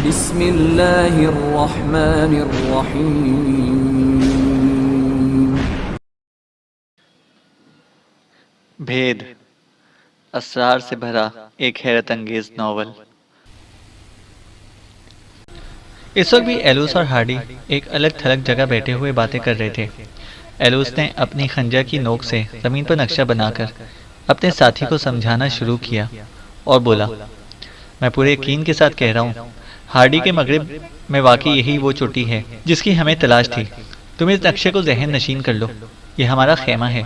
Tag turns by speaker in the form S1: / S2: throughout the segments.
S1: بسم اللہ الرحمن الرحیم۔
S2: بھید، اسرار سے بھرا ایک حیرت انگیز ناول۔ اس وقت بھی ایلوس اور ہارڈی ایک الگ تھلگ جگہ بیٹھے ہوئے باتیں کر رہے تھے۔ ایلوس نے اپنی خنجر کی نوک سے زمین پر نقشہ بنا کر اپنے ساتھی کو سمجھانا شروع کیا اور بولا، میں پورے یقین کے ساتھ کہہ رہا ہوں، ہارڈی کے مغرب میں واقع یہی وہ چوٹی ہے جس کی ہمیں تلاش تھی۔ تم اس نقشے کو ذہن نشین کر لو، یہ ہمارا خیمہ ہے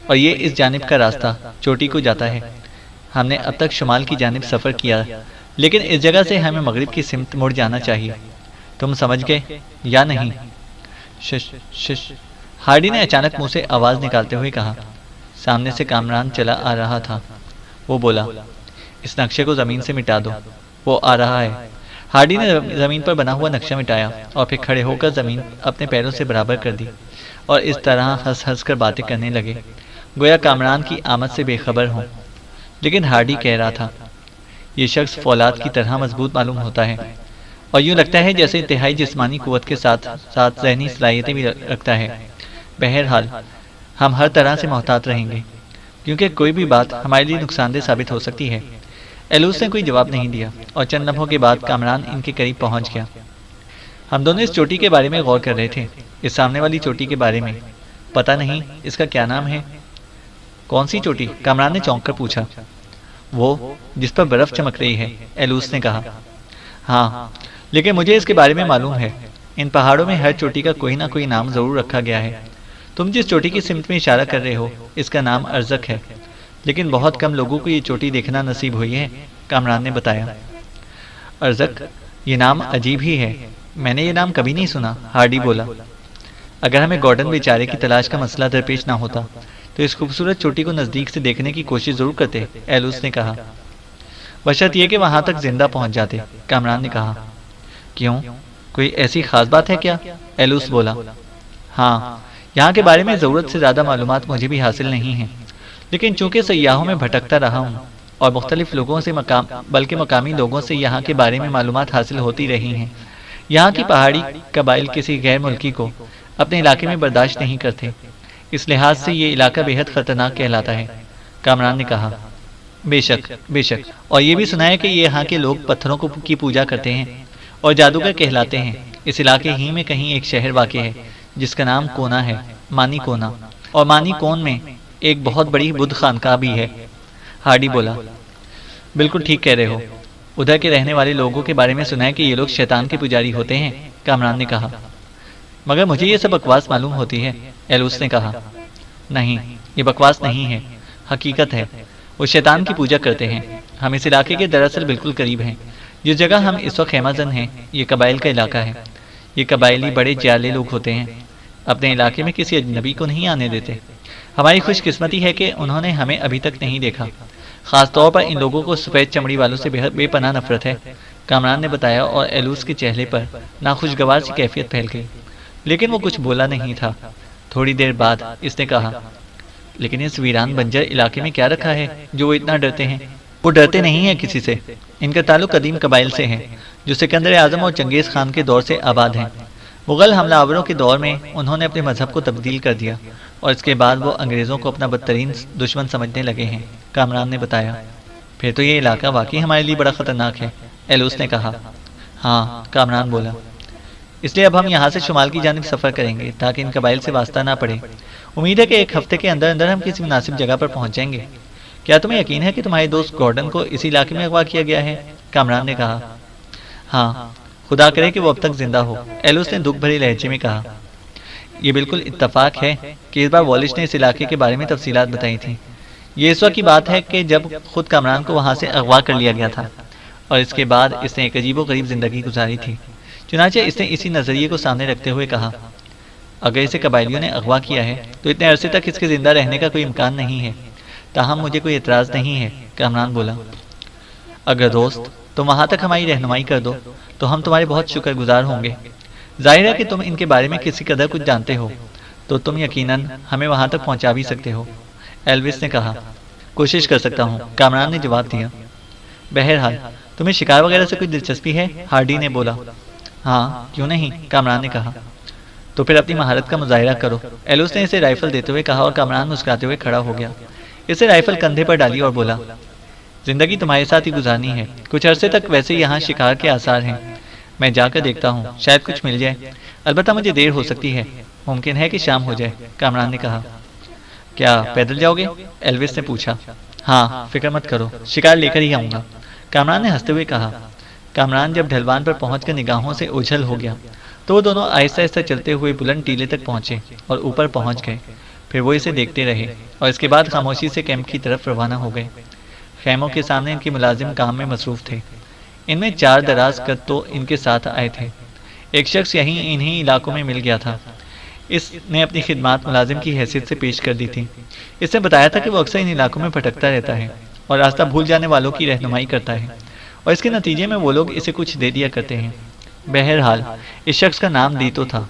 S2: اور یہ اس جانب کا راستہ چوٹی کو جاتا ہے۔ ہم نے اب تک شمال کی جانب سفر کیا، لیکن اس جگہ سے ہمیں مغرب کی سمت مڑ جانا چاہیے۔ تم سمجھ گئے یا نہیں؟ شش شش، ہارڈی نے اچانک منہ سے آواز نکالتے ہوئے کہا۔ سامنے سے کامران چلا آ رہا تھا۔ وہ بولا، اس نقشے کو زمین سے مٹا دو، وہ آ رہا ہے۔ ہارڈی نے زمین پر بنا ہوا نقشہ مٹایا اور پھر کھڑے ہو کر زمین اپنے پیروں سے برابر کر دی اور اس طرح ہنس ہنس کر باتیں کرنے لگے، گویا کامران کی آمد سے بے خبر ہوں۔ لیکن ہارڈی کہہ رہا تھا، یہ شخص فولاد کی طرح مضبوط معلوم ہوتا ہے اور یوں لگتا ہے جیسے انتہائی جسمانی قوت کے ساتھ ساتھ ذہنی صلاحیتیں بھی رکھتا ہے۔ بہرحال ہم ہر طرح سے محتاط رہیں گے، کیونکہ کوئی بھی بات ہمارے لیے نقصان دہ ثابت ہو سکتی ہے۔ ایلوس نے کوئی جواب نہیں دیا اور چند لمحوں کے بعد کامران ان کے قریب پہنچ گیا۔ ہم دونوں اس چوٹی کے بارے میں غور کر رہے تھے، اس سامنے والی چوٹی کے بارے میں۔ پتہ نہیں اس کا کیا نام ہے؟ کون سی چوٹی؟ کامران نے چونک کر پوچھا۔ وہ جس پر برف چمک رہی ہے، ایلوس نے کہا۔ ہاں، لیکن مجھے اس کے بارے میں معلوم ہے۔ ان پہاڑوں میں ہر چوٹی کا کوئی نہ کوئی نام ضرور رکھا گیا ہے۔ تم جس چوٹی کی سمت میں اشارہ کر رہے ہو، اس کا نام ارزق ہے، لیکن بہت کم لوگوں کو یہ چوٹی دیکھنا نصیب ہوئی ہے، کامران نے بتایا۔ ارزق، یہ نام عجیب ہی ہے، میں نے یہ نام کبھی نہیں سنا، ہارڈی بولا۔ اگر ہمیں گارڈن بیچارے کی تلاش کا مسئلہ درپیش نہ ہوتا تو اس خوبصورت چوٹی کو نزدیک سے دیکھنے کی کوشش ضرور کرتے، ایلوس نے کہا۔ بشرط یہ کہ وہاں تک زندہ پہنچ جاتے، کامران نے کہا۔ کیوں؟ کوئی ایسی خاص بات ہے کیا؟ ایلوس بولا۔ ہاں، یہاں کے بارے میں ضرورت سے زیادہ معلومات مجھے بھی حاصل نہیں ہیں، لیکن چونکہ سیاحوں میں بھٹکتا رہا ہوں اور مختلف لوگوں سے بلکہ مقامی لوگوں سے یہاں کے بارے میں معلومات حاصل ہوتی رہی ہیں۔ یہاں کی پہاڑی قبائل کسی غیر ملکی کو اپنے علاقے میں برداشت نہیں کرتے، اس لحاظ سے یہ علاقہ بے حد خطرناک کہلاتا ہے، کامران نے کہا۔ بے شک، بے شک، اور یہ بھی سنا ہے کہ یہاں کے لوگ پتھروں کی پوجا کرتے ہیں اور جادوگر کہلاتے ہیں۔ اس علاقے ہی میں کہیں ایک شہر واقع ہے جس کا نام کونا ہے، مانی کونا، اور مانی کون میں ایک بہت بڑی بدھ خانقاہ بھی ہے، ہارڈی بولا۔ بالکل ٹھیک کہہ رہے ہو، ادھر کے رہنے والے لوگوں کے بارے میں سنا ہے کہ یہ لوگ شیطان کے پجاری ہوتے ہیں، کامران نے کہا۔ مگر مجھے یہ سب بکواس معلوم ہوتی ہے، ایلوس نے کہا۔ نہیں، یہ بکواس نہیں ہے، حقیقت ہے، وہ شیطان کی پوجا کرتے ہیں۔ ہم اس علاقے کے دراصل بالکل قریب ہیں، جس جگہ ہم اس وقت خیمہ زن ہیں، یہ قبائل کا علاقہ ہے۔ یہ قبائلی بڑے جیالے لوگ ہوتے ہیں، اپنے علاقے میں کسی اجنبی کو نہیں آنے دیتے۔ ہماری خوش قسمتی ہے کہ انہوں نے ہمیں ابھی تک نہیں دیکھا۔ خاص طور پر ان لوگوں کو سفید چمڑی والوں سے بے پناہ نفرت ہے، کامران نے بتایا، اور ایلوس کے چہرے پر ناخوشگوار سی کیفیت پھیل گئی، لیکن وہ کچھ بولا نہیں تھا۔ تھوڑی دیر بعد اس نے کہا، لیکن اس ویران بنجر علاقے میں کیا رکھا ہے جو وہ اتنا ڈرتے ہیں؟ وہ ڈرتے نہیں ہیں کسی سے، ان کا تعلق قدیم قبائل سے ہے جو سکندر اعظم اور چنگیز خان کے دور سے آباد ہیں۔ مغل حملہ آوروں کے دور میں انہوں نے اپنے مذہب کو تبدیل کر دیا اور اس کے بعد وہ انگریزوں کو اپنا بدترین دشمن سمجھنے لگے ہیں، کامران نے بتایا۔ پھر تو یہ علاقہ واقعی ہمارے لیے بڑا خطرناک ہے، ایلوس نے کہا۔ ہاں، کامران بولا، اس لیے اب ہم یہاں سے شمال کی جانب سفر کریں گے تاکہ ان قبائل سے واسطہ نہ پڑے۔ امید ہے کہ ایک ہفتے کے اندر اندر ہم کسی مناسب جگہ پر پہنچ جائیں گے۔ کیا تمہیں یقین ہے کہ تمہارے دوست گارڈن کو اسی علاقے میں اغوا کیا گیا ہے؟ کامران نے کہا۔ ہاں، خدا کرے کہ وہ اب تک زندہ ہو، ایلوس نے دکھ بھرے لہجے میں کہا۔ یہ بالکل اتفاق ہے کہ اس بار والش نے اس علاقے کے بارے میں تفصیلات بتائی تھیں۔ یہ اس وقت کی بات ہے کہ جب خود کامران کو وہاں سے اغوا کر لیا گیا تھا اور اس کے بعد اس نے ایک عجیب و غریب زندگی گزاری تھی۔ چنانچہ اس نے اسی نظریے کو سامنے رکھتے ہوئے کہا، اگر اسے قبائلیوں نے اغوا کیا ہے تو اتنے عرصے تک اس کے زندہ رہنے کا کوئی امکان نہیں ہے۔ تاہم مجھے کوئی اعتراض نہیں ہے، کامران بولا۔ اگر دوست تم وہاں تک ہماری رہنمائی کر دو تو ہم تمہارے بہت شکر گزار ہوں گے۔ ظاہر ہے کہ تم ان کے بارے میں کسی قدر کچھ جانتے ہو، تو تم یقیناً ہمیں وہاں تک پہنچا بھی سکتے ہو، ایلوس نے کہا۔ کوشش کر سکتا ہوں، کامران نے جواب دیا۔ بہرحال تمہیں شکار وغیرہ سے کوئی دلچسپی ہے؟ ہارڈی نے بولا۔ ہاں کیوں نہیں، کامران نے کہا۔ تو پھر اپنی مہارت کا مظاہرہ کرو، ایلوس نے اسے رائفل دیتے ہوئے کہا، اور کامران مسکراتے ہوئے کھڑا ہو گیا۔ اسے رائفل کندھے پر ڈالی اور بولا، زندگی تمہارے ساتھ ہی گزارنی ہے، کچھ عرصے تک ویسے یہاں شکار کے آثار ہیں، میں جا کر دیکھتا ہوں، شاید کچھ مل جائے، البتہ مجھے دیر ہو سکتی ہے، ممکن ہے کہ شام ہو جائے، کامران نے کہا۔ کیا پیدل جاؤ گے؟ ایلوس نے پوچھا۔ ہاں فکر مت کرو، شکار لے کر ہی آؤں گا، کامران نے ہنستے ہوئے کہا۔ کامران جب ڈھلوان پر پہنچ کر نگاہوں سے اوجھل ہو گیا تو وہ دونوں آہستہ آہستہ چلتے ہوئے بلند ٹیلے تک پہنچے اور اوپر پہنچ گئے۔ پھر وہ اسے دیکھتے رہے اور اس کے بعد خاموشی سے کیمپ کی طرف روانہ ہو گئے۔ خیموں کے سامنے ان کے ملازم کام میں مصروف تھے۔ ان میں 4 دراز قد تو ان کے ساتھ آئے تھے۔ ایک شخص یہیں انہی علاقوں میں مل گیا تھا۔ اس نے اپنی خدمات ملازم کی حیثیت سے پیش کر دی تھی۔ اس نے بتایا تھا کہ وہ اکثر ان علاقوں میں بھٹکتا رہتا ہے اور راستہ بھول جانے والوں کی رہنمائی کرتا ہے، اور اس کے نتیجے میں وہ لوگ اسے کچھ دے دیا کرتے ہیں۔ بہرحال اس شخص کا نام دیتو تھا۔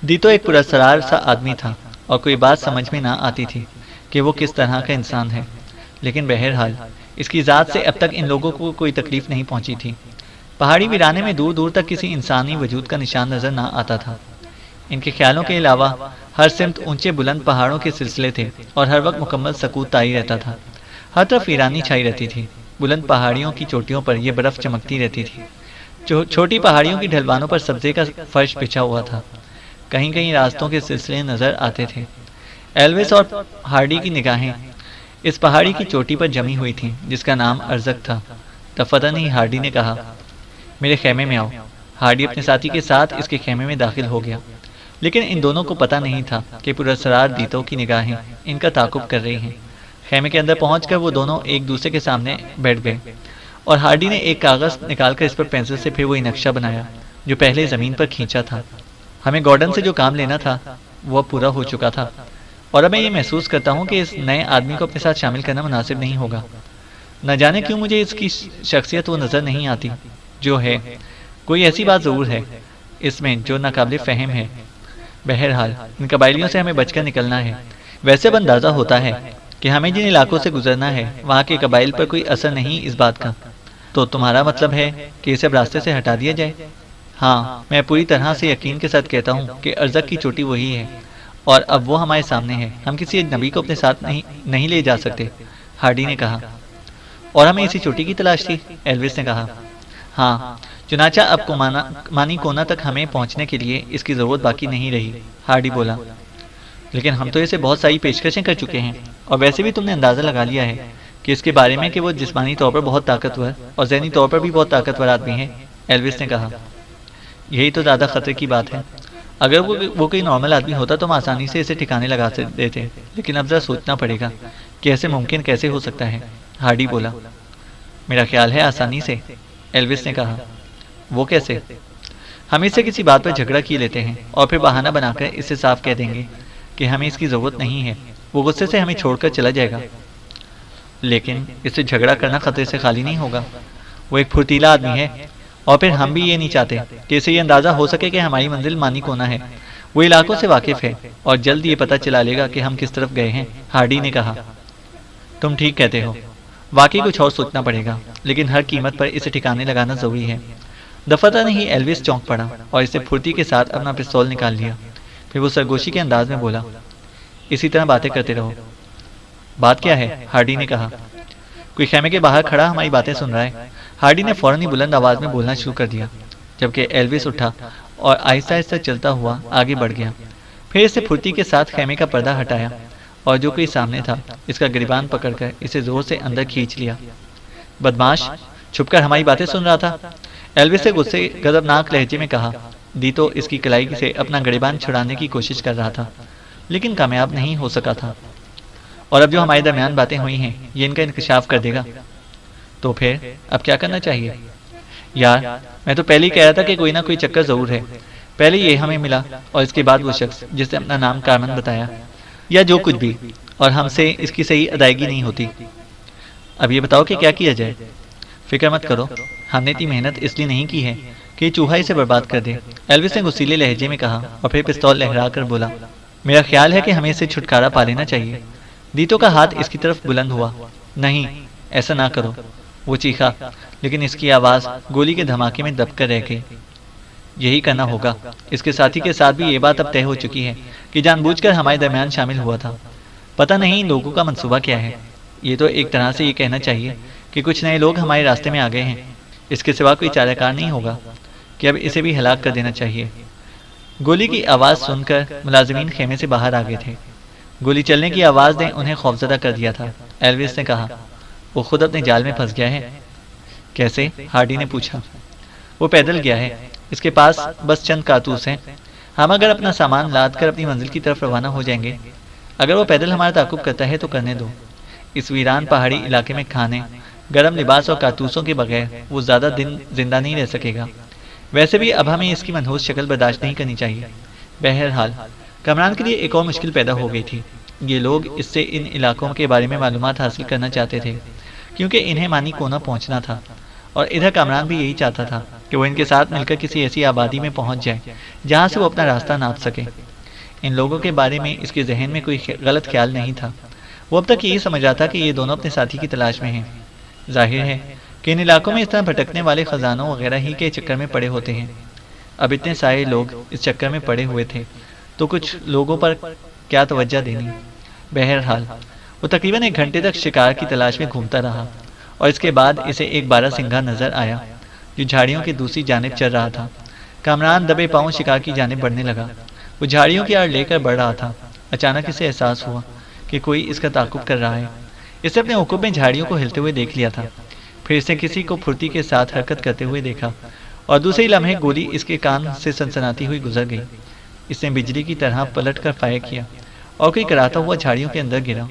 S2: دیتو ایک پراسرار سا آدمی تھا اور کوئی بات سمجھ میں نہ آتی تھی کہ وہ کس طرح کا انسان ہے، لیکن بہرحال اس کی ذات سے اب تک ان لوگوں کو کوئی تکلیف نہیں پہنچی تھی۔ پہاڑی ویرانے میں دور دور تک کسی انسانی وجود کا نشان نظر نہ آتا تھا۔ ان کے خیالوں کے علاوہ ہر سمت اونچے بلند پہاڑوں کے سلسلے تھے اور ہر وقت مکمل سکوت طاری رہتا تھا۔ ہر طرف ویرانی چھائی رہتی تھی۔ بلند پہاڑیوں کی چوٹیوں پر یہ برف چمکتی رہتی تھی۔ چھوٹی پہاڑیوں کی ڈھلوانوں پر سبزے کا فرش بچھا ہوا تھا۔ کہیں کہیں راستوں کے سلسلے نظر آتے تھے۔ ایلوس اور ہارڈی کی نگاہیں اس پہاڑی کی چوٹی پر جمی ہوئی تھیں جس کا نام ارزک تھا۔ دفتن ہی ہارڈی نے کہا، میرے خیمے میں آؤ۔ ہارڈی اپنے ساتھی کے ساتھ اس کے خیمے میں داخل ہو گیا، لیکن ان دونوں کو پتہ نہیں تھا کہ پراسرار دیتو کی نگاہیں ان کا تعاقب کر رہی ہیں۔ خیمے کے اندر پہنچ کر وہ دونوں ایک دوسرے کے سامنے بیٹھ گئے اور ہارڈی نے ایک کاغذ نکال کر اس پر پینسل سے پھر وہی نقشہ بنایا جو پہلے زمین پر کھینچا تھا۔ ہمیں گارڈن سے جو کام لینا تھا وہ اب پورا ہو چکا تھا، اور اب میں یہ محسوس کرتا ہوں کہ اس نئے آدمی کو اپنے ساتھ شامل کرنا مناسب نہیں ہوگا۔ نہ جانے کیوں مجھے اس کی شخصیت وہ نظر نہیں آتی جو ہے، کوئی ایسی بات ضرور ہے اس میں جو ناقابل فہم ہے۔ بہرحال ان قبائلیوں سے ہمیں بچ کر نکلنا ہے۔ ویسے اب اندازہ ہوتا ہے کہ ہمیں جن علاقوں سے گزرنا ہے وہاں کے قبائل پر کوئی اثر نہیں اس بات کا۔ تو تمہارا مطلب ہے کہ اسے اب راستے سے ہٹا دیا جائے؟ ہاں، میں پوری طرح سے یقین کے ساتھ کہتا ہوں کہ ارزک کی چوٹی وہی ہے اور اب وہ ہمارے سامنے ہے۔ ہم کسی اجنبی کو اپنے ساتھ نہیں لے جا سکتے، ہارڈی نے کہا۔ اور ہمیں اسی چوٹی کی تلاش تھی، ایلوس نے کہا۔ ہاں، چنانچہ اب مانی کونا تک ہمیں پہنچنے کے لیے اس کی ضرورت باقی نہیں رہی، ہارڈی بولا۔ لیکن ہم تو اسے بہت ساری پیشکشیں کر چکے ہیں، اور ویسے بھی تم نے اندازہ لگا لیا ہے کہ اس کے بارے میں کہ وہ جسمانی طور پر بہت طاقتور اور ذہنی طور پر بھی بہت طاقتور آدمی ہے، ایلوس نے کہا۔ یہی تو زیادہ خطرے کی بات ہے۔ اگر وہ کوئی نارمل آدمی ہوتا تو ہم آسانی سے اسے ٹھکانے لگا دیتے، لیکن اب ذرا سوچنا پڑے گا کہ ایسے ممکن کیسے ہو سکتا ہے، ہارڈی بولا۔ میرا خیال ہے آسانی سے، ایلوس نے کہا۔ وہ کیسے؟ ہم اس سے کسی بات پر جھگڑا کیے لیتے ہیں اور پھر بہانہ بنا کر اسے صاف کہہ دیں گے کہ ہمیں اس کی ضرورت نہیں ہے، وہ غصے سے ہمیں چھوڑ کر چلا جائے گا۔ لیکن اس سے جھگڑا کرنا خطرے سے خالی نہیں ہوگا، وہ ایک پھرتیلا آدمی ہے، اور پھر ہم بھی یہ نہیں چاہتے کہ اسے یہ اندازہ ہو سکے کہ ہماری منزل مانی کونا ہے۔ وہ علاقوں سے واقف ہے اور جلد یہ پتہ چلا لے گا کہ ہم کس طرف گئے ہیں، ہارڈی نے کہا۔ تم ٹھیک کہتے ہو، واقعی کچھ اور سوچنا پڑے گا، لیکن ہر قیمت پر اسے ٹھکانے لگانا ضروری ہے۔ دفتر نہیں ایلوس چونک پڑا اور اسے پھرتی کے ساتھ اپنا پستول نکال لیا۔ پھر وہ سرگوشی کے انداز میں بولا، اسی طرح باتیں کرتے رہو۔ بات کیا ہے؟ ہارڈی نے کہا۔ کوئی خیمے کے باہر کھڑا ہماری باتیں سن رہا ہے، ہارڈی نے فوراً ہی بلند آواز میں بولنا شروع کر دیا، جبکہ ایلوس اٹھا اور آہستہ آہستہ چلتا ہوا آگے بڑھ گیا۔ پھر اسے پھرتی کے ساتھ خیمے کا پردہ ہٹایا اور جو کوئی سامنے تھا اس کا گریبان پکڑ کر اسے زور سے اندر کھینچ لیا۔ بدماش، چھپ کر ہماری باتیں سن رہا تھا، ایلوس نے غصے غضبناک لہجے میں کہا۔ دیتو اس کی کلائی سے اپنا گریبان چھڑانے کی کوشش کر رہا تھا، لیکن کامیاب نہیں ہو سکا تھا۔ اور اب جو ہمارے درمیان باتیں ہوئی ہیں یہ ان کا انکشاف کر دے گا۔ تو پھر اب کیا کرنا چاہیے؟ یار، میں تو پہلے ہی کہہ رہا تھا کہ کوئی نہ کوئی چکر ضرور ہے۔ پہلے یہ ہمیں ملا اور اس کے بعد وہ شخص جس نے اپنا نام کارمن بتایا، یا جو کچھ بھی، اور ہم سے اس کی صحیح ادائیگی نہیں ہوتی۔ اب یہ بتاؤ کہ کیا کیا جائے؟ فکر مت کرو، ہم نے اتنی محنت اس لیے نہیں کی ہے کہ یہ چوہا اسے برباد کر دے، ایلوس نے غصیلے لہجے میں کہا اور پھر پستول لہرا کر بولا۔ میرا خیال ہے کہ ہمیں اسے چھٹکارا پا لینا چاہیے۔ دیتو کا ہاتھ اس کی طرف بلند ہوا۔ نہیں، ایسا نہ کرو، وہ چیخا، لیکن اس کی آواز گولی کے دھماکے میں دب کر رہ گئی۔ یہی کرنا ہوگا۔ اس کے ساتھی کے ساتھ بھی یہ بات اب طے ہو چکی ہے کہ جان بوجھ کر ہمارے درمیان شامل ہوا تھا۔ پتہ نہیں ان لوگوں کا منصوبہ کیا ہے۔ یہ تو ایک طرح سے یہ کہنا چاہیے کہ کچھ نئے لوگ ہمارے راستے میں آ گئے ہیں۔ اس کے سوا کوئی چارہ کار نہیں ہوگا کہ اب اسے بھی ہلاک کر دینا چاہیے۔ گولی کی آواز سن کر ملازمین خیمے سے باہر آ گئے تھے۔ گولی چلنے کی آواز نے انہیں خوفزدہ کر دیا تھا۔ ایلوس نے کہا، وہ خود اپنے جال میں پھنس گیا ہے۔ کیسے؟ ہارڈی نے پوچھا۔ وہ پیدل گیا ہے، اس کے پاس بس چند کارتوس ہیں۔ ہم اگر اپنا سامان لاد کر اپنی منزل کی طرف روانہ ہو جائیں گے۔ اگر وہ پیدل ہمارا تعاقب کرتا ہے تو کرنے دو۔ اس ویران پہاڑی علاقے میں کھانے، گرم لباس اور کارتوسوں کے بغیر وہ زیادہ دن زندہ نہیں رہ سکے گا۔ ویسے بھی اب ہمیں اس کی منحوس شکل برداشت نہیں کرنی چاہیے۔ بہرحال کامران کے لیے ایک اور مشکل پیدا ہو گئی تھی۔ یہ لوگ اس سے ان علاقوں کے بارے میں معلومات حاصل کرنا چاہتے تھے، کیونکہ انہیں مانی کونا پہنچنا تھا، اور ادھر کامران بھی یہی چاہتا تھا کہ وہ ان کے ساتھ مل کر کسی ایسی آبادی میں پہنچ جائے جہاں سے وہ اپنا راستہ ناپ سکے۔ ان لوگوں کے بارے میں اس کے ذہن میں کوئی غلط خیال نہیں تھا۔ وہ اب تک یہی سمجھ رہا تھا کہ یہ دونوں اپنے ساتھی کی تلاش میں ہیں۔ ظاہر ہے کہ ان علاقوں میں اس طرح بھٹکنے والے خزانوں وغیرہ ہی کے چکر میں پڑے ہوتے ہیں۔ اب اتنے سارے لوگ اس چکر میں پڑے ہوئے تھے تو کچھ لوگوں پر کیا توجہ دینی۔ بہرحال وہ تقریباً 1 گھنٹے تک شکار کی تلاش میں گھومتا رہا، اور اس کے بعد اسے ایک بارہ سنگھا نظر آیا جو جھاڑیوں کی دوسری جانب چل رہا تھا۔ کامران دبے پاؤں شکار کی جانب بڑھنے لگا۔ وہ جھاڑیوں کی آڑ لے کر بڑھ رہا تھا۔ اچانک اسے احساس ہوا کہ کوئی اس کا تعاقب کر رہا ہے۔ اس نے اپنے عقب میں جھاڑیوں کو ہلتے ہوئے دیکھ لیا تھا، پھر اس نے کسی کو پھرتی کے ساتھ حرکت کرتے ہوئے دیکھا، اور دوسرے لمحے گولی اس کے کان سے سنسناتی ہوئی گزر گئی۔ اس نے بجلی کی طرح پلٹ کر فائر کیا اور کوئی کراتا ہوا جھاڑیوں کے اندر گرا۔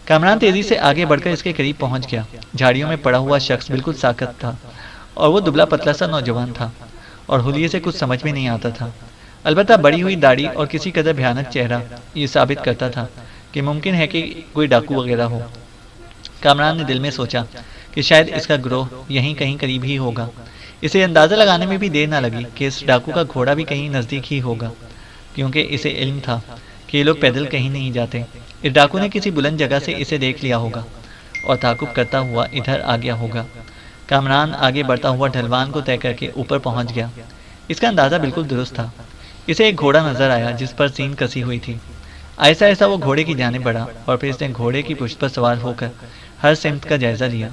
S2: کامران تیزی سے آگے بڑھ کر اس کے قریب پہنچ گیا۔ جھاڑیوں میں پڑا ہوا شخص بالکل ساکت تھا، اور وہ دبلا پتلا سا نوجوان تھا، اور حلیے سے کچھ سمجھ میں نہیں آتا تھا۔ البتہ بڑی ہوئی داڑھی اور کسی قدر بھیانک چہرہ یہ ثابت کرتا تھا کہ ممکن ہے کہ کوئی ڈاکو وغیرہ ہو۔ کامران نے دل میں سوچا کہ شاید اس کا گروہ یہیں کہیں قریب ہی ہوگا۔ اسے اندازہ لگانے میں بھی دیر نہ لگی کہ اس ڈاکو کا گھوڑا بھی کہیں نزدیک ہی ہوگا، کیونکہ اسے علم تھا کہ یہ لوگ پیدل کہیں نہیں جاتے۔ اس ڈاکو نے کسی بلند جگہ سے اسے دیکھ لیا ہوگا اور تعاقب کرتا ہوا ادھر آ گیا ہوگا۔ کامران آگے بڑھتا ہوا ڈھلوان کو طے کر کے اوپر پہنچ گیا۔ اس کا اندازہ بالکل درست تھا۔ اسے ایک گھوڑا نظر آیا جس پر سین کسی ہوئی تھی۔ ایسا ایسا وہ گھوڑے کی جانب بڑھا، اور پھر اس نے گھوڑے کی پشت پر سوار ہو کر ہر سمت کا جائزہ لیا۔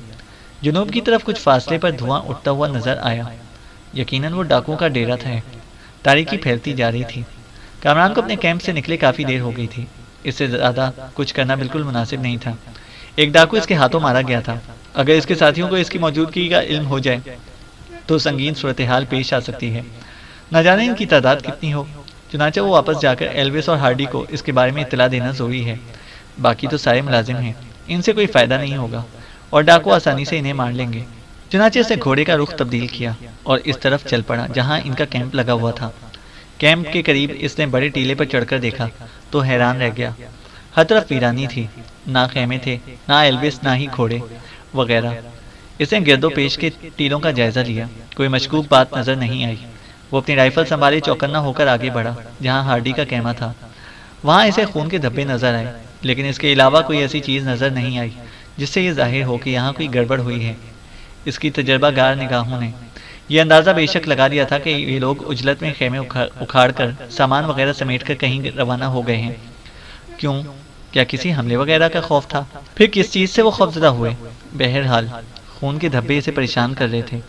S2: جنوب کی طرف کچھ فاصلے پر دھواں اٹھتا ہوا نظر آیا۔ یقیناً وہ ڈاکوؤں کا ڈیرا تھا۔ تاریکی پھیلتی جا رہی تھی۔ کامران کو اپنے کیمپ سے نکلے کافی دیر ہو گئی تھی۔ اس سے زیادہ کچھ کرنا بالکل مناسب نہیں تھا۔ ایک ڈاکو اس کے ہاتھوں مارا گیا تھا۔ اگر اس کے ساتھیوں کو اس کی موجودگی کا علم ہو جائے تو سنگین صورتحال پیش آ سکتی ہے۔ نہ جانے ان کی تعداد کتنی ہو۔ چنانچہ وہ واپس جا کر ایلوس اور ہارڈی کو اس کے بارے میں اطلاع دینا ضروری ہے۔ باقی تو سارے ملازم ہیں، ان سے کوئی فائدہ نہیں ہوگا، اور ڈاکو آسانی سے انہیں مار لیں گے۔ چنانچہ اس نے گھوڑے کا رخ تبدیل کیا اور اس طرف چل پڑا جہاں ان کا کیمپ لگا ہوا تھا۔ کیمپ کے قریب اس نے بڑے ٹیلے پر چڑھ کر دیکھا تو حیران رہ گیا۔ ہر طرف ویرانی تھی، نہ خیمے تھے، نہ ایلوس، نہ ہی گھوڑے وغیرہ۔ اس نے گرد و پیش کے ٹیلوں کا جائزہ لیا۔ کوئی مشکوک بات نظر نہیں آئی۔ وہ اپنی رائفل سنبھالے چوکنا ہو کر آگے بڑھا جہاں ہارڈی کا خیمہ تھا۔ وہاں اسے خون کے دھبے نظر آئے، لیکن اس کے علاوہ کوئی ایسی چیز نظر نہیں آئی جس سے یہ ظاہر ہو کہ یہاں کوئی گڑبڑ ہوئی ہے۔ اس کی تجربہ گار نگاہوں نے یہ اندازہ بے شک لگا دیا تھا کہ یہ لوگ عجلت میں خیمے اکھاڑ کر سامان وغیرہ سمیٹ کر کہیں روانہ ہو گئے ہیں۔ کیوں؟ کیا کسی حملے وغیرہ کا خوف تھا؟ پھر کس چیز سے وہ خوفزدہ ہوئے؟ بہرحال خون کے دھبے اسے پریشان کر رہے تھے۔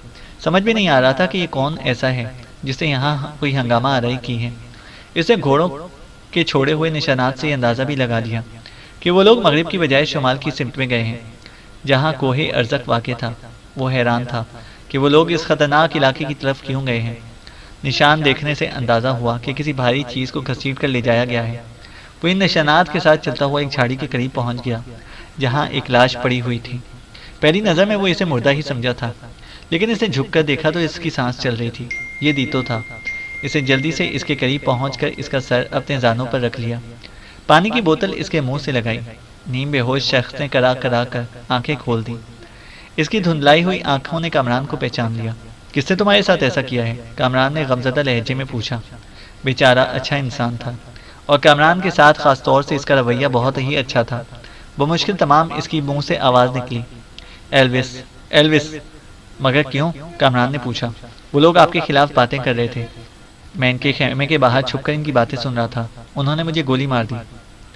S2: سمجھ میں نہیں آ رہا تھا کہ یہ کون ایسا ہے جس نے یہاں کوئی ہنگامہ آرائی کی ہے۔ اس نے گھوڑوں کے چھوڑے ہوئے نشانات سے یہ اندازہ بھی لگا لیا کہ وہ لوگ مغرب کی بجائے شمال کی سمت میں گئے ہیں جہاں کوہ ارزق واقع تھا۔ وہ حیران تھا کہ وہ لوگ اس خطرناک علاقے کی طرف کیوں گئے ہیں۔ نشان دیکھنے سے اندازہ ہوا کہ کسی بھاری چیز کو گھسیٹ کر لے جایا گیا ہے۔ وہ ان نشانات کے ساتھ چلتا ہوا ایک جھاڑی کے قریب پہنچ گیا جہاں ایک لاش پڑی ہوئی تھی۔ پہلی نظر میں وہ اسے مردہ ہی سمجھا تھا، لیکن اسے جھک کر دیکھا تو اس کی سانس چل رہی تھی۔ یہ دیتو تھا۔ اسے جلدی سے اس کے قریب پہنچ کر اس کا سر اپنے زانوں پر رکھ لیا۔ پانی کی بوتل اس کے منہ سے لگائی۔ نیم بے ہوش شخص نے کرا کرا کر آنکھیں کھول دی۔ اس کی دھندلائی ہوئی آنکھوں نے کامران کو پہچان لیا۔ کس نے تمہارے ساتھ ایسا کیا ہے؟ کامران نے غمزدہ لہجے میں پوچھا۔ بیچارہ اچھا انسان تھا، اور کامران کے ساتھ خاص طور سے اس کا رویہ بہت ہی اچھا تھا۔ بمشکل تمام اس کی منہ سے آواز نکلی، ایلوس۔ ایلوس: مگر کیوں؟ کامران نے پوچھا۔ وہ لوگ آپ کے خلاف باتیں کر رہے تھے، میں ان کے خیمے کے باہر چھپ کر ان کی باتیں سن رہا تھا، انہوں نے مجھے گولی مار دی۔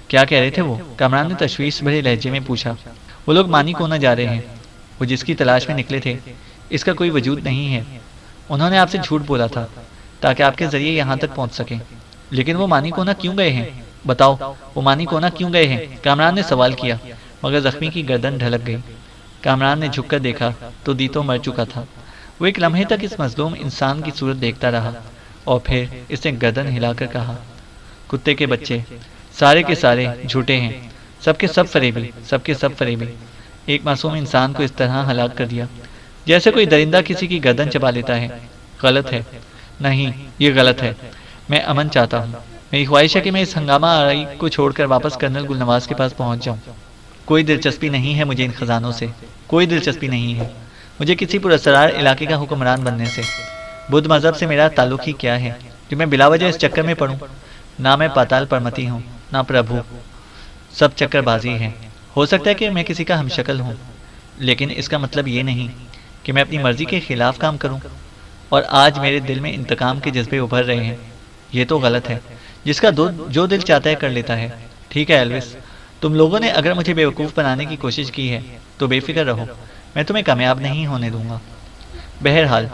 S2: کیا کہہ رہے تھے وہ؟ کامران نے تشویش بھرے لہجے میں پوچھا۔ وہ لوگ مانی کونا جا رہے ہیں، وہ جس کی تلاش میں نکلے تھے اس کا کوئی وجود نہیں ہے، انہوں نے آپ سے جھوٹ بولا تھا تاکہ آپ کے ذریعے یہاں تک پہنچ سکیں۔ لیکن وہ مانی کونا کیوں گئے ہیں؟ بتاؤ، وہ مانی کونا کیوں گئے ہیں؟ کامران نے سوال کیا، مگر زخمی کی گردن ڈھلک گئی۔ کامران نے جھک کر دیکھا تو دیتو مر چکا تھا۔ وہ ایک لمحے تک اس مظلوم انسان کی صورت دیکھتا رہا اور پھر اس نے گردن ہلا کر کہا، کتے کے بچے، سارے کے سارے جھوٹے ہیں، سب کے سب فریبی، سب کے سب فریبی۔ ایک معصوم انسان کو اس طرح ہلاک کر دیا جیسے کوئی درندہ کسی کی گردن چبا لیتا ہے۔ غلط ہے، نہیں یہ غلط ہے۔ میں امن چاہتا ہوں، میری خواہش ہے کہ میں اس ہنگامہ آرائی کو چھوڑ کر واپس کرنل گلنواز کے پاس پہنچ جاؤں۔ کوئی دلچسپی نہیں ہے مجھے ان خزانوں سے، کوئی دلچسپی نہیں ہے مجھے کسی پراسرار علاقے کا حکمران بننے سے۔ بدھ مذہب سے میرا تعلق ہی کیا ہے جو میں بلا وجہ اس چکر میں پڑوں؟ نہ میں پاتال پرمتی ہوں، نہ پربھو، سب چکر بازی ہے۔ ہو سکتا ہے کہ میں کسی کا ہم شکل ہوں، لیکن اس کا مطلب یہ نہیں کہ میں اپنی مرضی کے خلاف کام کروں۔ اور آج میرے دل میں انتقام کے جذبے ابھر رہے ہیں، یہ تو غلط ہے۔ جس کا جو دل چاہتا ہے کر لیتا ہے۔ ٹھیک ہے ایلوس، تم لوگوں نے اگر مجھے بیوقوف بنانے کی کوشش کی ہے تو بے فکر رہو، میں تمہیں کامیاب نہیں ہونے دوں گا۔ بہرحال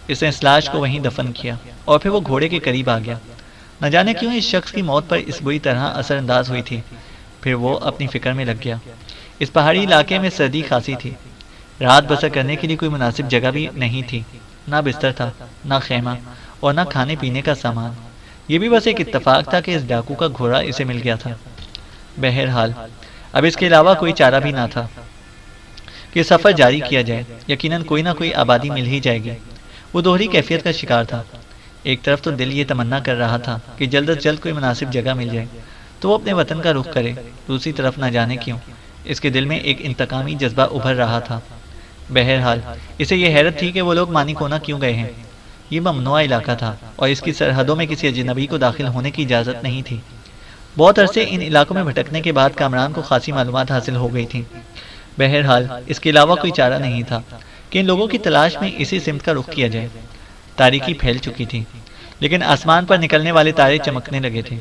S2: اس نے اسلاش کو وہیں دفن کیا اور پھر وہ گھوڑے کے قریب آ گیا۔ نہ جانے کیوں اس شخص کی موت پر اس بری طرح اثر انداز ہوئی تھی۔ پھر وہ اپنی فکر میں لگ گیا۔ اس پہاڑی علاقے میں سردی خاصی تھی، رات بسر کرنے کے لیے کوئی مناسب جگہ بھی نہیں تھی، نہ بستر تھا، نہ خیمہ، اور نہ کھانے پینے کا سامان۔ یہ بھی بس ایک اتفاق تھا کہ اس ڈاکو کا گھوڑا اسے مل گیا تھا۔ بہرحال اب اس کے علاوہ کوئی چارہ بھی نہ تھا کہ سفر جاری کیا جائے، یقیناً کوئی نہ کوئی آبادی مل ہی جائے گی۔ وہ دوہری کیفیت کا شکار تھا۔ ایک طرف تو دل یہ تمنا کر رہا تھا کہ جلد از جلد کوئی مناسب جگہ مل جائے تو وہ اپنے وطن کا رخ کرے، دوسری طرف نہ جانے کیوں اس کے دل میں ایک انتقامی جذبہ ابھر رہا تھا۔ بہرحال اسے یہ حیرت تھی کہ وہ لوگ مانی کونا کیوں گئے ہیں۔ یہ ممنوع علاقہ تھا اور اس کی سرحدوں میں کسی اجنبی کو داخل ہونے کی اجازت نہیں تھی۔ بہت عرصے ان علاقوں میں بھٹکنے کے بعد کامران کو خاصی معلومات حاصل ہو گئی تھیں۔ بہرحال اس کے علاوہ کوئی چارہ نہیں تھا کہ ان لوگوں کی تلاش میں اسی سمت کا رخ کیا جائے۔ تاریکی پھیل چکی تھی، لیکن آسمان پر نکلنے والے تارے چمکنے لگے تھے۔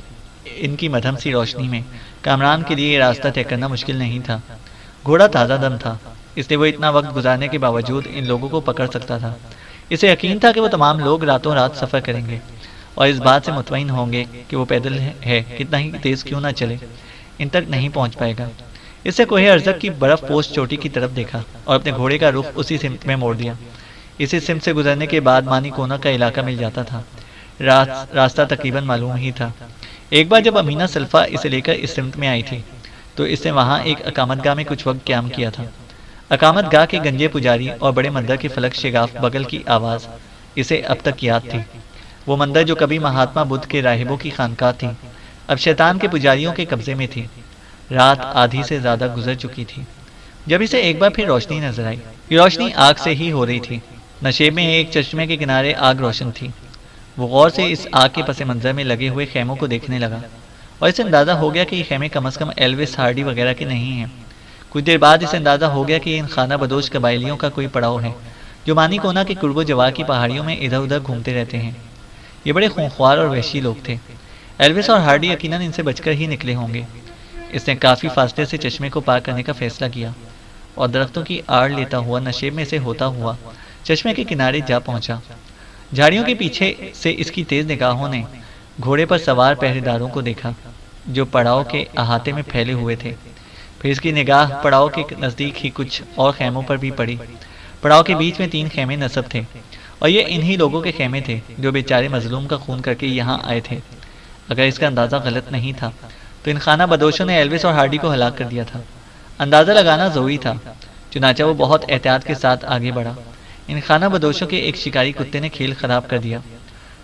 S2: ان کی مدھم سی روشنی میں کامران کے لیے یہ راستہ طے کرنا مشکل نہیں تھا۔ گھوڑا تازہ دم تھا، اس لیے وہ اتنا وقت گزارنے کے باوجود ان لوگوں کو پکڑ سکتا تھا۔ اسے یقین تھا کہ وہ تمام لوگ راتوں رات سفر کریں گے اور اس بات سے مطمئن ہوں گے کہ وہ پیدل ہے، کتنا ہی تیز کیوں نہ چلے، ان تک نہیں پہنچ پائے گا۔ اس سے کوہ ارزق کی برف پوش چوٹی کی طرف دیکھا اور اپنے گھوڑے کا رخ اسی سمت میں موڑ دیا۔ اسی سمت سے گزرنے کے بعد مانی کونا کا علاقہ مل جاتا تھا۔ راستہ تقریباً معلوم ہی تھا۔ ایک بار جب امینا سلفا اسے لے کر اس سمت میں آئی تھی تو اس نے وہاں ایک اقامت گاہ میں کچھ وقت قیام کیا تھا۔ اقامت گاہ کے گنجے پجاری اور بڑے مندر کے فلک شگاف بغل کی آواز اسے اب تک یاد تھی۔ وہ مندر جو کبھی مہاتما بدھ کے راہبوں کی خانقاہ تھی، اب شیطان کے پجاریوں کے قبضے میں تھی۔ رات آدھی سے زیادہ گزر چکی تھی جب اسے ایک بار پھر روشنی نظر آئی۔ یہ روشنی آگ سے ہی ہو رہی تھی۔ نشیب میں ایک چشمے کے کنارے آگ روشن تھی۔ وہ غور سے اس آگ کے پس منظر میں لگے ہوئے خیموں کو دیکھنے لگا اور اسے اندازہ ہو گیا کہ یہ خیمے کم از کم ایلوس ہارڈی وغیرہ کے نہیں ہیں۔ کچھ دیر بعد اسے اندازہ ہو گیا کہ یہ ان خانہ بدوش قبائلیوں کا کوئی پڑاؤ ہے جو مانی کونا کے قرب و جوار کی پہاڑیوں میں ادھر ادھر گھومتے رہتے ہیں۔ یہ بڑے خونخوار اور وحشی لوگ تھے۔ ایلوس اور ہارڈی یقیناً ان سے بچ کر ہی نکلے ہوں گے۔ اس نے کافی فاصلے سے چشمے کو پار کرنے کا فیصلہ کیا اور درختوں کی آڑ لیتا ہوا نشیب میں سے ہوتا ہوا چشمے کے کنارے جا پہنچا۔ جھاڑیوں کے پیچھے سے اس کی تیز نگاہوں نے گھوڑے پر سوار پہرے داروں کو دیکھا جو پڑاؤ کے احاطے میں پھیلے ہوئے تھے۔ پھر اس کی نگاہ پڑاؤ کے نزدیک ہی کچھ اور خیموں پر بھی پڑی۔ پڑاؤ کے بیچ میں 3 خیمے نصب تھے اور یہ انہی لوگوں کے خیمے تھے جو بیچارے مظلوم کا خون کر کے یہاں آئے تھے۔ اگر اس کا اندازہ غلط نہیں تھا تو ان خانہ بدوشوں نے ایلوس اور ہارڈی کو ہلاک کر دیا تھا۔ اندازہ لگانا ضروری تھا، چنانچہ وہ بہت احتیاط کے ساتھ آگے بڑھا۔ ان خانہ بدوشوں کے ایک شکاری کتے نے کھیل خراب کر دیا۔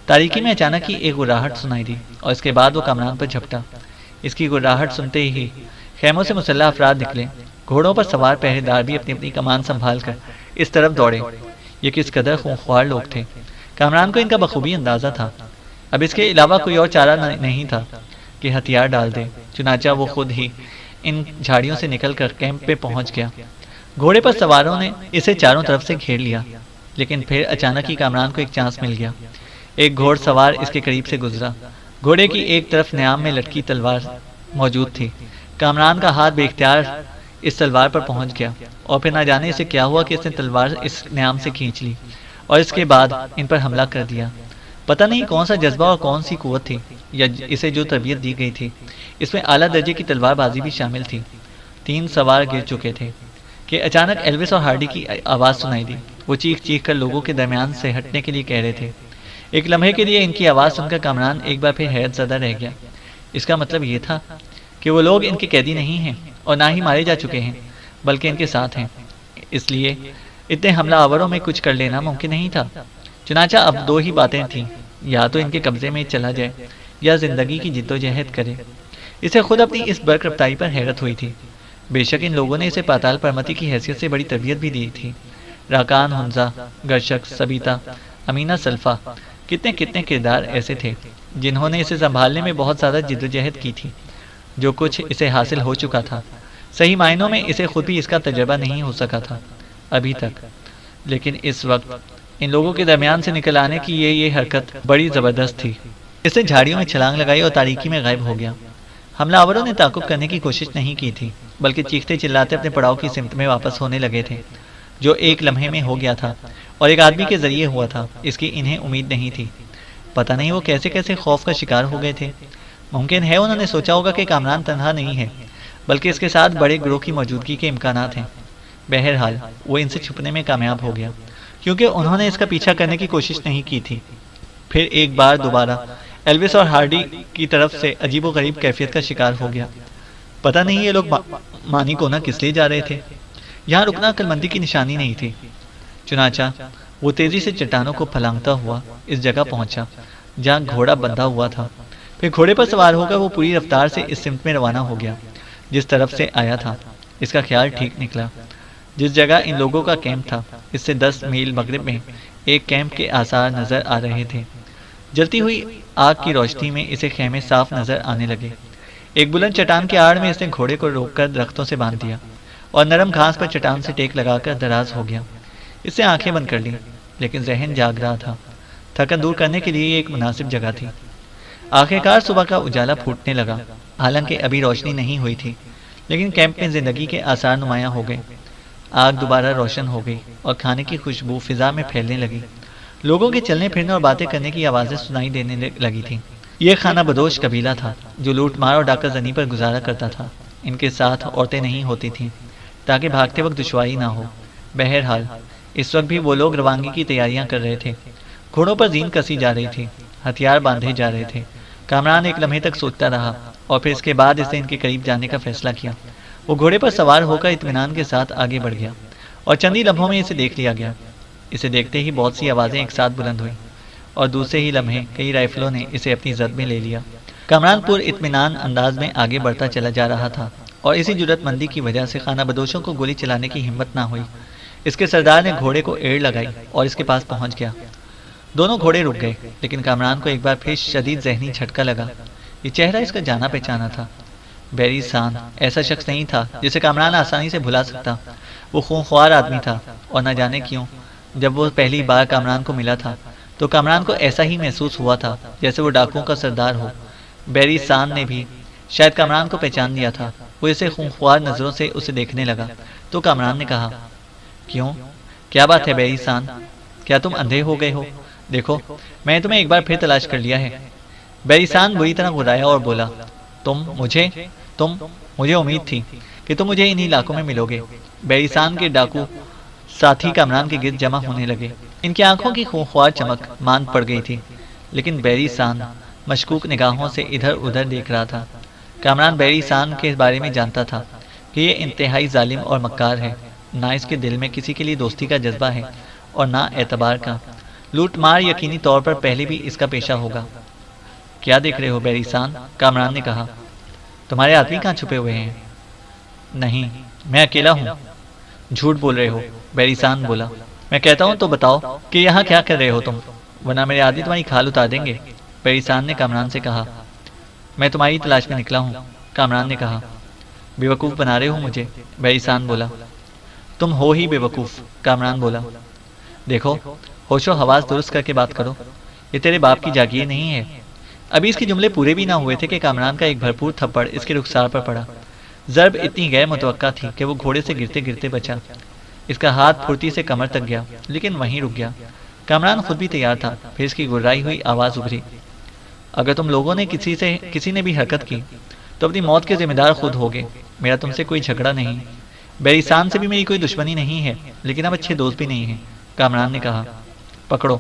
S2: تاریکی میں اچانک ہی ایک گراہٹ سنائی دی اور اس کے بعد وہ کامران پر جھپٹا۔ اس کی گراہٹ سنتے ہی خیموں سے مسلح افراد نکلے۔ گھوڑوں پر سوار پہرے دار بھی اپنی اپنی کمان سنبھال کر اس طرف دوڑے۔ یہ کس قدر خونخوار لوگ تھے، کامران کو ان کا بخوبی اندازہ تھا۔ اب اس کے علاوہ کوئی اور چارہ نہیں تھا کہ ہتھیار ڈال دے، چنانچہ وہ خود ہی ان جھاڑیوں سے نکل کر کیمپ پہ پہنچ گیا۔ گھوڑے پر سواروں نے اسے چاروں طرف سے گھیر لیا، لیکن پھر اچانک ہی کامران کو ایک چانس مل گیا۔ ایک گھوڑ سوار اس کے قریب سے گزرا۔ گھوڑے کی ایک طرف نیام میں لٹکی تلوار موجود تھی۔ کامران کا ہاتھ بے اختیار اس تلوار پر پہنچ گیا، اور پھر نہ جانے اسے کیا ہوا کہ اس نے تلوار اس نیام سے کھینچ لی اور اس کے بعد ان پر حملہ کر دیا۔ پتہ نہیں کون سا جذبہ اور کون سی قوت تھی، یا اسے جو تربیت دی گئی تھی، اس میں اعلیٰ درجے کی تلوار بازی بھی شامل تھی۔ 3 سوار گر چکے تھے کہ اچانک ایلوس اور ہارڈی کی آواز سنائی دی۔ وہ چیخ چیخ کر لوگوں کے درمیان سے ہٹنے کے لیے کہہ رہے تھے۔ ایک لمحے کے لیے ان کی آواز سن کر کامران ایک بار پھر حیرت زدہ رہ گیا۔ اس کا مطلب یہ تھا کہ وہ لوگ ان کے قیدی نہیں ہیں اور نہ ہی مارے جا چکے ہیں، بلکہ ان کے ساتھ ہیں۔ اس لیے اتنے حملہ آوروں میں کچھ کر لینا ممکن نہیں تھا۔ چنانچہ اب 2 ہی باتیں تھیں، یا تو ان کے قبضے میں چلا جائے یا زندگی کی جد و جہد کرے۔ اسے خود اپنی اس برق رفتاری پر حیرت ہوئی تھی۔ بے شک ان لوگوں نے اسے پاتال پرمتی کی حیثیت سے بڑی تربیت بھی دی تھی۔ راکان، ہنزا، گرشک، سبیتا، امینہ سلفا، کتنے کتنے کردار ایسے تھے جنہوں نے اسے سنبھالنے میں بہت زیادہ جد و جہد کی تھی۔ جو کچھ اسے حاصل ہو چکا تھا، صحیح معنوں میں اسے خود بھی اس کا تجربہ نہیں ہو سکا تھا ابھی تک، لیکن اس وقت ان لوگوں کے درمیان سے نکل آنے کی یہ حرکت بڑی زبردست تھی۔ اس نے جھاڑیوں میں چھلانگ لگائی اور تاریکی میں غائب ہو گیا۔ حملہ آوروں نے تعاقب کرنے کی کوشش نہیں کی تھی، بلکہ چیختے چلاتے اپنے پڑاؤ کی سمت میں واپس ہونے لگے تھے، جو ایک لمحے میں ہو گیا تھا اور ایک آدمی کے ذریعے ہوا تھا۔ اس کی انہیں امید نہیں تھی۔ پتہ نہیں وہ کیسے کیسے خوف کا شکار ہو گئے تھے۔ ممکن ہے انہوں نے سوچا ہوگا کہ کامران تنہا نہیں ہے، بلکہ اس کے ساتھ بڑے گروہ کی موجودگی کے امکانات ہیں۔ بہرحال وہ ان سے چھپنے میں کامیاب ہو گیا، کیونکہ انہوں نے اس کا پیچھا کرنے کی کوشش نہیں کی تھی۔ پھر ایک بار دوبارہ ایلوس اور ہارڈی کی طرف سے عجیب و غریب کیفیت کا شکار ہو گیا۔ پتہ نہیں یہ لوگ مانی کونا کس لیے جا رہے تھے۔ یہاں رکنا عقلمندی کی نشانی نہیں تھی۔ چنانچہ وہ تیزی سے چٹانوں کو پھلانگتا ہوا اس جگہ پہنچا جہاں گھوڑا بندھا ہوا تھا۔ پھر گھوڑے پر سوار ہو کر وہ پوری رفتار سے اس سمت میں روانہ ہو گیا جس طرف سے آیا تھا۔ اس کا خیال ٹھیک نکلا۔ جس جگہ ان لوگوں کا کیمپ تھا، اس سے 10 میل مغرب میں ایک کیمپ کے آثار نظر آ رہے تھے۔ جلتی ہوئی آگ کی روشنی میں اسے خیمے صاف نظر آنے لگے۔ ایک بلند چٹان کے آڑ میں اس نے گھوڑے کو روک کر درختوں سے باندھ دیا اور نرم گھاس پر چٹان سے ٹیک لگا کر دراز ہو گیا۔ اس نے آنکھیں بند کر لیں، لیکن ذہن جاگ رہا تھا۔ تھکن دور کرنے کے لیے یہ ایک مناسب جگہ تھی۔ آخرکار صبح کا اجالا پھوٹنے لگا۔ حالانکہ ابھی روشنی نہیں ہوئی تھی، لیکن کیمپ میں زندگی کے آثار نمایاں ہو گئے۔ آگ دوبارہ روشن ہو گئی اور کھانے کی خوشبو فضا میں پھیلنے لگی۔ لوگوں کے چلنے پھرنے اور باتیں کرنے کی آوازیں سنائی دینے لگی تھیں۔ یہ خانہ بدوش قبیلہ تھا جو لوٹ مار اور ڈاکہ زنی پر گزارا کرتا تھا۔ ان کے ساتھ عورتیں نہیں ہوتی تھیں تاکہ بھاگتے وقت دشواری نہ ہو۔ بہرحال اس وقت بھی وہ لوگ روانگی کی تیاریاں کر رہے تھے۔ گھوڑوں پر زین کسی جا رہی تھی، ہتھیار باندھے جا رہے تھے۔ کامران ایک لمحے تک سوچتا رہا اور پھر اس کے بعد اس نے ان کے قریب جانے کا فیصلہ کیا۔ وہ گھوڑے پر سوار ہو کر اطمینان کے ساتھ آگے بڑھ گیا اور چند ہی لمحوں میں اسے دیکھ لیا گیا۔ اسے دیکھتے ہی بہت سی آوازیں ایک ساتھ بلند ہوئیں اور دوسرے ہی لمحے کئی رائفلوں نے اسے اپنی زد میں لے لیا۔ کامران پر اطمینان انداز میں آگے بڑھتا چلا جا رہا تھا اور اسی جرأت مندی کی وجہ سے خانہ بدوشوں کو گولی چلانے کی ہمت نہ ہوئی۔ اس کے سردار نے گھوڑے کو ایڑ لگائی اور اس کے پاس پہنچ گیا۔ دونوں گھوڑے رک گئے، لیکن کامران کو ایک بار پھر شدید ذہنی جھٹکا لگا۔ یہ چہرہ اس کا جانا پہچانا تھا۔ بیری سان ایسا شخص نہیں تھا جسے کامران آسانی سے بھلا سکتا۔ وہ خونخوار آدمی تھا، اور نہ جانے کیوں جب وہ پہلی بار کامران کو ملا تھا تو کامران کو ایسا ہی محسوس ہوا تھا جیسے وہ ڈاکوؤں کا سردار ہو۔ بیری سان نے بھی شاید کامران کو پہچان لیا تھا۔ وہ اسے خونخوار نظروں سے اسے دیکھنے لگا تو کامران نے کہا، کیوں؟ کیا بات ہے بیری سان؟ کیا تم اندھے ہو گئے ہو؟ دیکھو میں نے تمہیں ایک بار پھر تلاش کر لیا ہے۔ بیری سان بری طرح گھبرایا اور بولا، تم مجھے امید تھی کہ تم مجھے انہی علاقوں میں ملو گے۔ بیری سان کے ڈاکو ساتھی کامران کے گرد جمع ہونے لگے۔ ان کی آنکھوں کی خونخوار چمک ماند پڑ گئی تھی، لیکن بیری سان مشکوک نگاہوں سے ادھر ادھر دیکھ رہا تھا۔ کامران بیری سان کے بارے میں جانتا تھا کہ یہ انتہائی ظالم اور مکار ہے۔ نہ اس کے دل میں کسی کے لیے دوستی کا جذبہ ہے اور نہ اعتبار کا۔ لوٹ مار یقینی طور پر پہلے بھی اس کا پیشہ ہوگا۔ کیا دیکھ رہے ہو بیری سان؟ کامران نے کہا۔ تمہارے آدمی کہاں چھپے ہوئے ہیں؟ نہیں، میں اکیلا ہوں۔ جھوٹ بول رہے ہو، بیری سان بولا۔ میں کہتا ہوں تو بتاؤ کہ یہاں کیا کر رہے ہو تم، ورنہ میرے آدمی تمہاری کھال اتار دیں گے۔ بیری سان نے کامران سے کہا۔ میں تمہاری تلاش میں نکلا ہوں، کامران نے کہا۔ بیوقوف بنا رہے ہو مجھے، بیری سان بولا۔ تم ہو ہی بے وقوف، کامران بولا۔ دیکھو، ہوش و حواس درست کر کے بات کرو، یہ تیرے باپ کی جاگیر نہیں ہے۔ ابھی اس کے جملے پورے بھی نہ ہوئے تھے کہ کامران کا ایک بھرپور تھپڑ اس کے رخسار پر پڑا۔ ضرب اتنی غیر متوقع تھی کہ وہ گھوڑے سے گرتے گرتے بچا۔ اس کا ہاتھ پھرتی سے کمر تک گیا، لیکن وہیں رک گیا۔ کامران خود بھی تیار تھا، پھر اس کی گررائی ہوئی آواز ابھری۔ اگر تم لوگوں نے کسی نے بھی حرکت کی تو اپنی موت کے ذمہ دار خود ہوگے۔ میرا تم سے کوئی جھگڑا نہیں، بیریسان سے بھی میری کوئی دشمنی نہیں ہے، لیکن اب اچھے دوست بھی نہیں ہیں، کامران نے کہا۔ پکڑو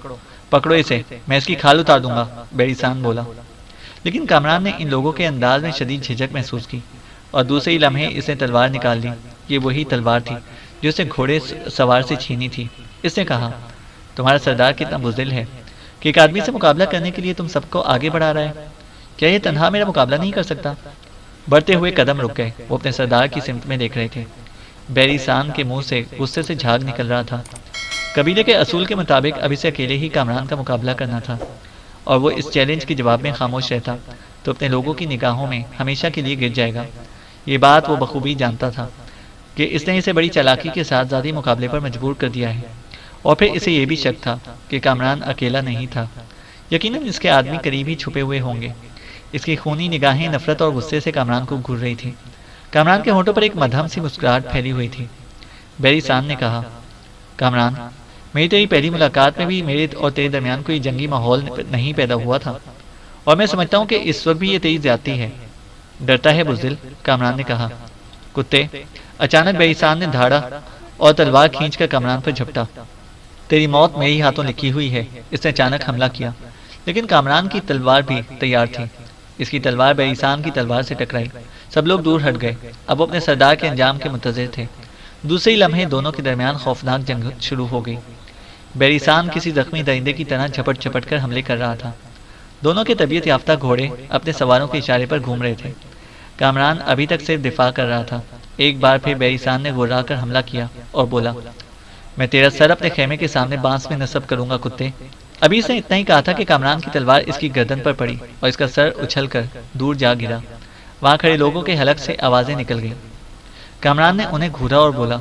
S2: پکڑو اسے، میں اس کی کھال اتار دوں گا، بیریسان بولا۔ لیکن کامران نے ان لوگوں کے انداز میں شدید جھجک محسوس کی، اور دوسرے ہی لمحے اس نے تلوار نکال لی۔ یہ وہی تلوار تھی جو اسے گھوڑے سوار سے چھینی تھی۔ اس نے کہا، تمہارا سردار کتنا بزدل ہے کہ ایک آدمی سے مقابلہ کرنے کے لیے تم سب کو آگے بڑھا رہا ہے۔ کیا یہ تنہا میرا مقابلہ نہیں کر سکتا؟ بڑھتے ہوئے قدم رک گئے، وہ اپنے سردار کی سمت میں دیکھ رہے تھے۔ بیریسان کے منہ سے غصے سے جھاگ نکل رہا تھا۔ قبیلے کے اصول کے مطابق اب اسے اکیلے ہی کامران کا مقابلہ کرنا تھا، اور وہ اس چیلنج کے جواب میں خاموش رہتا تو اپنے لوگوں کی نگاہوں میں ہمیشہ کے لیے گر جائے گا۔ یہ بات وہ بخوبی جانتا تھا کہ اس نے اسے بڑی چالاکی کے ساتھ ذاتی مقابلے پر مجبور کر دیا ہے، اور پھر اسے یہ بھی شک تھا کہ کامران اکیلا نہیں تھا۔ یقیناً اس کے آدمی قریب ہی چھپے ہوئے ہوں گے۔ اس کی خونی نگاہیں نفرت اور غصے سے کامران کو گھور رہی تھی۔ کامران کے ہونٹوں پر ایک مدھم سی مسکراہٹ پھیلی ہوئی تھی۔ بیریسان نے کہا، کامران، میری تیری پہلی ملاقات میں بھی میرے اور تیرے درمیان کوئی جنگی ماحول نہیں پیدا ہوا تھا، اور میں سمجھتا ہوں کہ اس وقت بھی یہ تیری زیادتی ہے۔ ڈرتا ہے بزدل، کامران نے کہا۔ کتے! اچانک بیریسان نے دھاڑا اور تلوار کھینچ کر کامران پر جھپٹا۔ تیری موت میری ہاتھوں لکھی ہوئی ہے، اس نے اچانک حملہ کیا۔ لیکن کامران کی تلوار بھی تیار تھی۔ اس کی تلوار بیریسان کی تلوار سے ٹکرائی، سب لوگ دور ہٹ گئے۔ اب وہ اپنے سردار کے انجام کے منتظر تھے۔ دوسرے ہی لمحے دونوں کے درمیان خوفناک جنگ شروع ہو گئی۔ بیریسان کسی زخمی درندے کی طرح جھپٹ جھپٹ کر حملے کر رہا تھا۔ دونوں کے طبیعت یافتہ گھوڑے اپنے سواروں کے اشارے پر گھوم رہے تھے۔ کامران ابھی تک صرف دفاع کر رہا تھا۔ ایک بار پھر بیریسان نے گھرا کر حملہ کیا اور بولا، میں تیرا سر اپنے خیمے کے سامنے بانس میں نصب کروں گا، کتے۔ ابھی اس نے اتنا ہی کہا تھا کہ کامران کی تلوار اس کی گردن پر پڑی اور اس کا سر اچھل کر دور جا گرا۔ وہاں کھڑے لوگوں کے حلق سے آوازیں نکل گئیں۔ کامران نے انہیں گھورا اور بولا،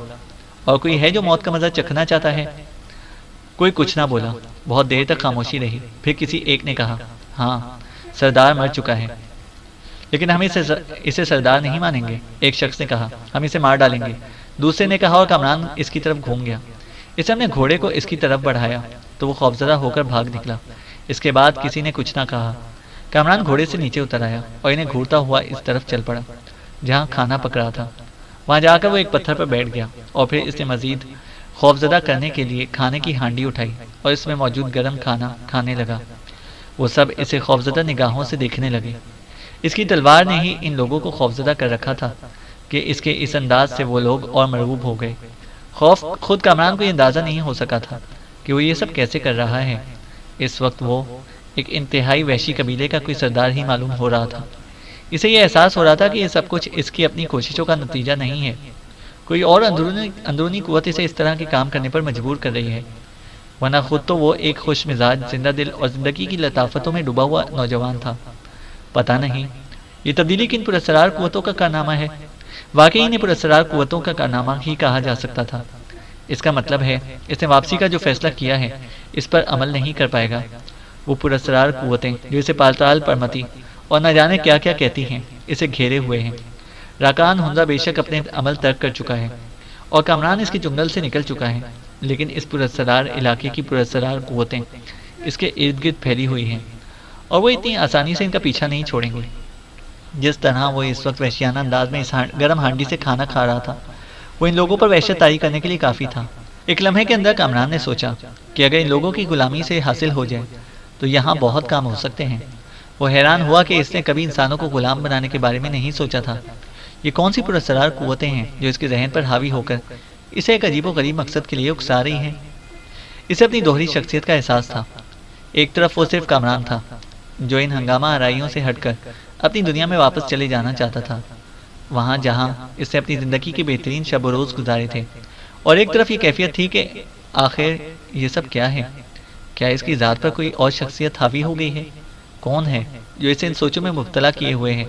S2: اور کوئی ہے جو موت کا مزہ چکھنا چاہتا ہے؟ کوئی کچھ نہ بولا۔ بہت دیر تک خاموشی رہی۔ پھر کسی ایک نے کہا، ہاں، سردار مر چکا ہے، لیکن ہم اسے سردار نہیں مانیں گے۔ ایک شخص نے کہا، ہم اسے مار ڈالیں گے، دوسرے نے کہا، اور کامران اس کی طرف گھوم گیا۔ اسے ہم نے گھوڑے کو اس کی طرف بڑھایا تو وہ خوفزدہ ہو کر بھاگ نکلا۔ اس کے بعد کسی نے کچھ نہ کہا۔ کامران گھوڑے سے نیچے اتر آیا اور انہیں گھورتا ہوا اس طرف چل پڑا جہاں کھانا پک رہا تھا۔ وہاں جا کر وہ ایک پتھر پر بیٹھ گیا، اور پھر اس نے مزید خوفزدہ کرنے کے لیے کھانے کی ہانڈی اٹھائی اور اس میں موجود گرم کھانا کھانے لگا۔ وہ سب اسے خوفزدہ نگاہوں سے دیکھنے لگے۔ اس کی تلوار نے ہی ان لوگوں کو خوفزدہ کر رکھا تھا کہ اس کے اس انداز سے وہ لوگ اور مرعوب ہو گئے۔ خود کامران کو یہ اندازہ نہیں ہو سکا تھا کہ وہ یہ سب کیسے کر رہا ہے۔ اس وقت وہ ایک انتہائی وحشی قبیلے کا کوئی سردار ہی معلوم ہو رہا تھا۔ اسے یہ احساس ہو رہا تھا کہ یہ سب کچھ اس کی اپنی کوششوں کا نتیجہ نہیں ہے، کوئی اور اندرونی قوت اسے اس طرح کے کام کرنے پر مجبور کر رہی ہے، ورنہ خود تو وہ ایک خوش مزاج، زندہ دل اور زندگی کی لطافتوں میں ڈوبا ہوا نوجوان تھا۔ پتہ نہیں یہ تبدیلی کن پراسرار قوتوں کا کارنامہ ہے۔ واقعی انہیں پراسرار قوتوں کا کارنامہ ہی کہا جا سکتا تھا۔ اس کا مطلب ہے اس نے واپسی کا جو فیصلہ کیا ہے اس پر عمل نہیں کر پائے گا۔ وہ پراسرار قوتیں جو اسے پالتال پرمتی اور نہ جانے کیا کیا کہتی ہیں اسے گھیرے ہوئے ہیں۔ راکان ہنزا بے شک اپنے عمل ترک کر چکا ہے اور کامران اس کے جنگل سے نکل چکا ہے، لیکن اس پراسرار علاقے کی پراسرار قوتیں اس کے ارد گرد پھیلی ہوئی ہیں، اور وہ اتنی آسانی سے ان کا پیچھا نہیں چھوڑیں گے۔ جس طرح وہ اس وقت وحشیانہ انداز میں اس گرم ہانڈی سے کھانا کھا رہا تھا، وہ ان لوگوں پر وحشت طاری کرنے کے لیے کافی تھا۔ ایک لمحے کے اندر کامران نے سوچا کہ اگر ان لوگوں کی غلامی سے حاصل ہو جائے تو یہاں بہت کام ہو سکتے ہیں۔ وہ حیران ہوا کہ اس نے کبھی انسانوں کو غلام بنانے کے بارے میں نہیں سوچا تھا۔ یہ کون سی پراسرار قوتیں ہیں جو اس کے ذہن پر حاوی ہو کر اسے ایک عجیب و غریب مقصد کے لیے اکسا رہی ہیں؟ اسے اپنی دوہری شخصیت کا احساس تھا۔ ایک طرف وہ صرف کامران تھا جو ان ہنگامہ آرائیوں سے ہٹ کر اپنی دنیا میں واپس چلے جانا چاہتا تھا، وہاں جہاں اس نے اپنی زندگی کے بہترین شب و روز گزارے تھے، اور ایک طرف یہ کیفیت تھی کہ آخر یہ سب کیا ہے؟ کیا اس کی ذات پر کوئی اور شخصیت حاوی ہو گئی ہے؟ کون ہے جو اسے ان سوچوں میں مبتلا کیے ہوئے ہے؟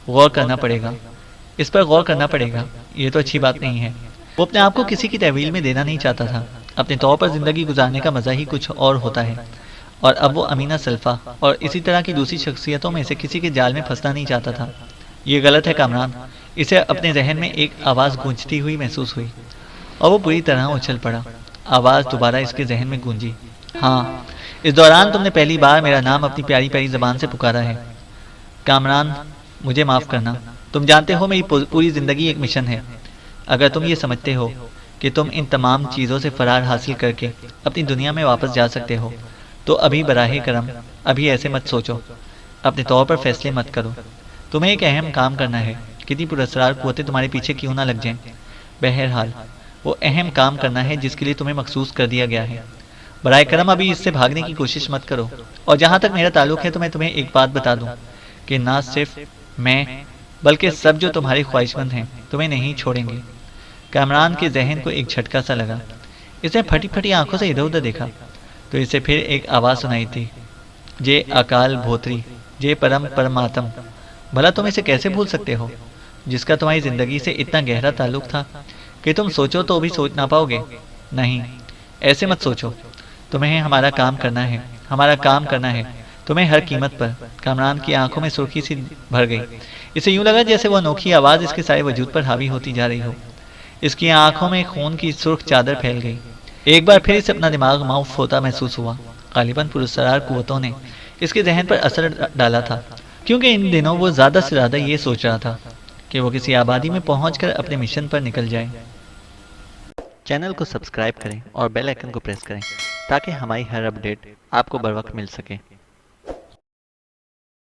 S2: غور کرنا پڑے گا، اس پر غور کرنا پڑے گا۔ یہ تو اچھی بات نہیں ہے۔ وہ اپنے آپ کو کسی کی تحویل میں دینا نہیں چاہتا تھا۔ اپنے طور پر زندگی گزارنے کا مزہ ہی کچھ اور ہوتا ہے، اور اب وہ امینہ سلفا اور اسی طرح کی دوسری شخصیتوں میں سے کسی کے جال میں پھنسنا نہیں چاہتا تھا۔ یہ غلط ہے کامران، اسے اپنے ذہن میں ایک آواز گونجتی ہوئی محسوس ہوئی اور وہ پوری طرح اچھل پڑا۔ آواز دوبارہ اس کے ذہن میں گونجی، ہاں، اس دوران تم نے پہلی بار میرا نام اپنی پیاری پیاری زبان سے پکارا ہے۔ کامران، مجھے معاف کرنا، تم جانتے ہو میری پوری زندگی ایک مشن ہے۔ اگر تم یہ سمجھتے ہو کہ تم ان تمام چیزوں سے فرار حاصل کر کے اپنی دنیا میں واپس جا سکتے ہو تو ابھی براہ کرم ابھی ایسے مت سوچو، اپنے طور پر فیصلے مت کرو۔ تمہیں ایک اہم کام کرنا ہے، کتنی پراسرار قوتیں تمہارے پیچھے کیوں نہ لگ جائیں، بہرحال وہ اہم کام کرنا ہے جس کے لیے تمہیں مخصوص کر دیا گیا ہے۔ براہ کرم ابھی اس سے بھاگنے کی کوشش مت کرو، اور جہاں تک میرا تعلق ہے تو میں تمہیں ایک بات بتا دوں کہ نہ صرف میں بلکہ سب جو تمہارے خواہش مند ہیں تمہیں نہیں چھوڑیں گے۔ کامران کے ذہن کو ایک جھٹکا سا لگا۔ اس نے پھٹی پھٹی آنکھوں سے ادھر ادھر دیکھا تو اسے پھر ایک آواز سنائی تھی، جے اکال بھوتری، جے پرم پرماتم۔ بھلا تم اسے کیسے بھول سکتے ہو جس کا تمہاری زندگی سے اتنا گہرا تعلق تھا کہ تم سوچو تو بھی سوچ نہ پاؤ گے؟ نہیں، ایسے مت سوچو، تمہیں ہمارا کام کرنا ہے، ہمارا کام کرنا ہے، تمہیں ہر قیمت پر۔ کامران کی آنکھوں میں سرخی سی بھر گئی، اسے یوں لگا جیسے وہ انوکھی آواز اس کے سارے وجود پر حاوی ہوتی جا رہی ہو۔ اس کی آنکھوں میں خون کی سرخ چادر پھیل گئی۔ ایک بار پھر اسے اپنا دماغ معاف ہوتا محسوس ہوا۔ غالباً پراسرار قوتوں نے اس کے ذہن پر اثر ڈالا تھا، کیونکہ ان دنوں وہ زیادہ سے زیادہ یہ سوچ رہا تھا کہ وہ کسی آبادی میں پہنچ کر اپنے مشن پر نکل جائے۔ چینل کو سبسکرائب کریں اور بیل آئیکن کو پریس کریں تاکہ ہماری ہر اپڈیٹ آپ کو بر وقت مل سکے۔